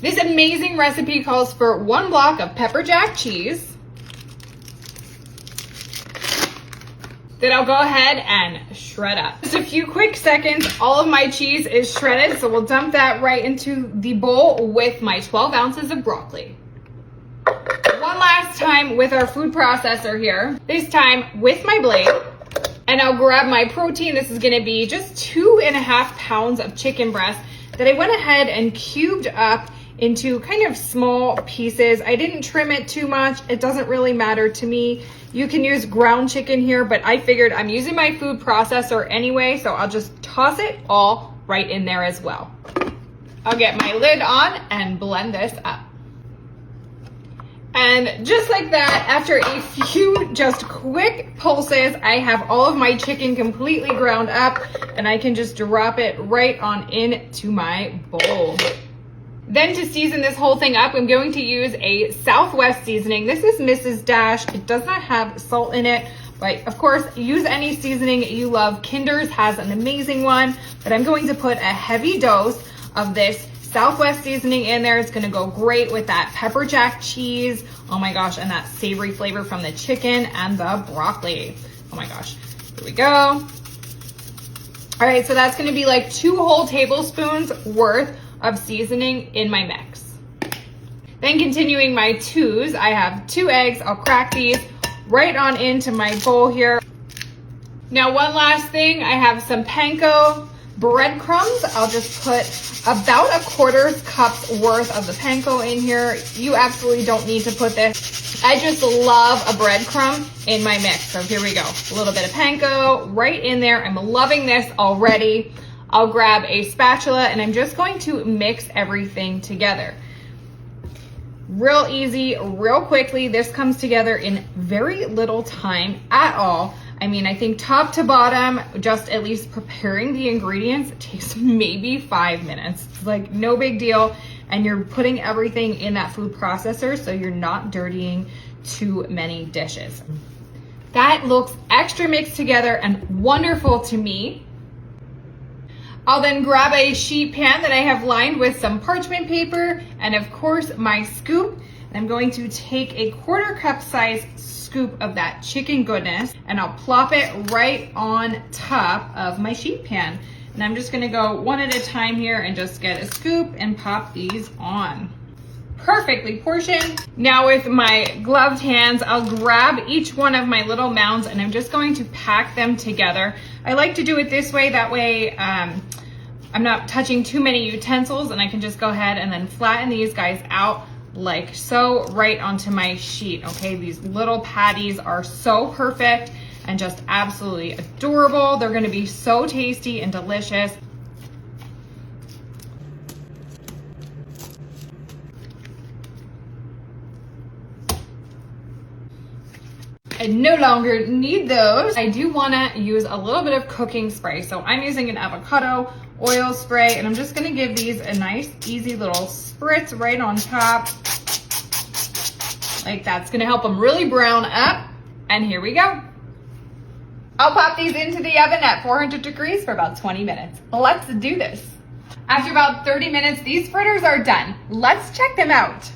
This amazing recipe calls for 1 block of pepper jack cheese. Then I'll go ahead and shred up. Just a few quick seconds, all of my cheese is shredded, so we'll dump that right into the bowl with my 12 ounces of broccoli. One last time with our food processor here, this time with my blade. And I'll grab my protein. This is gonna be just 2.5 pounds of chicken breast that I went ahead and cubed up into kind of small pieces. I didn't trim it too much. It doesn't really matter to me. You can use ground chicken here, but I figured I'm using my food processor anyway, so I'll just toss it all right in there as well. I'll get my lid on and blend this up. And just like that, after a few just quick pulses, I have all of my chicken completely ground up, and I can just drop it right on into my bowl. Then to season this whole thing up, I'm going to use a Southwest seasoning. This is Mrs. Dash. It does not have salt in it, but of course, use any seasoning you love. Kinder's has an amazing one, but I'm going to put a heavy dose of this Southwest seasoning in there. It's gonna go great with that pepper jack cheese. Oh my gosh, and that savory flavor from the chicken and the broccoli. Oh my gosh, here we go. All right, so that's gonna be like 2 whole tablespoons worth of seasoning in my mix. Then continuing my 2s, I have 2 eggs. I'll crack these right on into my bowl here. Now one last thing, I have some panko breadcrumbs. I'll just put about 1/4 cup worth of the panko in here. You absolutely don't need to put this. I just love a breadcrumb in my mix. So here we go. A little bit of panko right in there. I'm loving this already. I'll grab a spatula and I'm just going to mix everything together. Real easy, real quickly. This comes together in very little time at all. I mean, I think top to bottom, just at least preparing the ingredients, it takes maybe 5 minutes. It's like no big deal. And you're putting everything in that food processor so you're not dirtying too many dishes. That looks extra mixed together and wonderful to me. I'll then grab a sheet pan that I have lined with some parchment paper and of course my scoop. And I'm going to take a 1/4 cup size scoop of that chicken goodness and I'll plop it right on top of my sheet pan. And I'm just gonna go one at a time here and just get a scoop and pop these on. Perfectly portioned. Now with my gloved hands, I'll grab each one of my little mounds and I'm just going to pack them together. I like to do it this way, that way I'm not touching too many utensils and I can just go ahead and then flatten these guys out like so right onto my sheet. Okay, these little patties are so perfect and just absolutely adorable. They're gonna be so tasty and delicious. I no longer need those. I do wanna use a little bit of cooking spray. So I'm using an avocado oil spray and I'm just gonna give these a nice, easy little spritz right on top. Like that's gonna help them really brown up. And here we go. I'll pop these into the oven at 400 degrees for about 20 minutes. Let's do this. After about 30 minutes, these fritters are done. Let's check them out.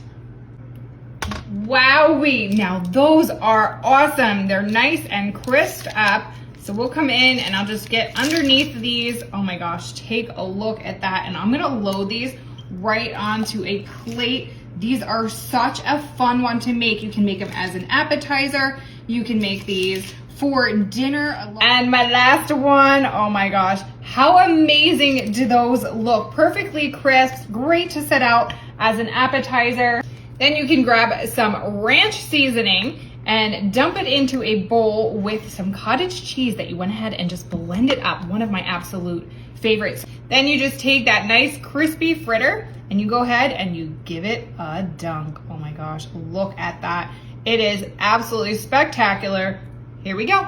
Wowee, now those are awesome. They're nice and crisped up. So we'll come in and I'll just get underneath these. Oh my gosh, take a look at that. And I'm gonna load these right onto a plate. These are such a fun one to make. You can make them as an appetizer. You can make these for dinner. And my last one, oh my gosh, how amazing do those look? Perfectly crisp, great to set out as an appetizer. Then you can grab some ranch seasoning and dump it into a bowl with some cottage cheese that you went ahead and just blend it up. One of my absolute favorites. Then you just take that nice crispy fritter and you go ahead and you give it a dunk. Oh my gosh, look at that. It is absolutely spectacular. Here we go.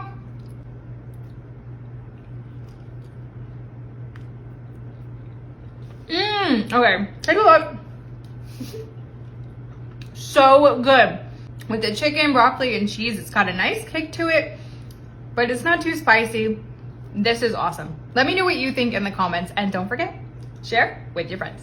Okay, take a look. So good. With the chicken, broccoli, and cheese, it's got a nice kick to it, but it's not too spicy. This is awesome. Let me know what you think in the comments, and don't forget, share with your friends.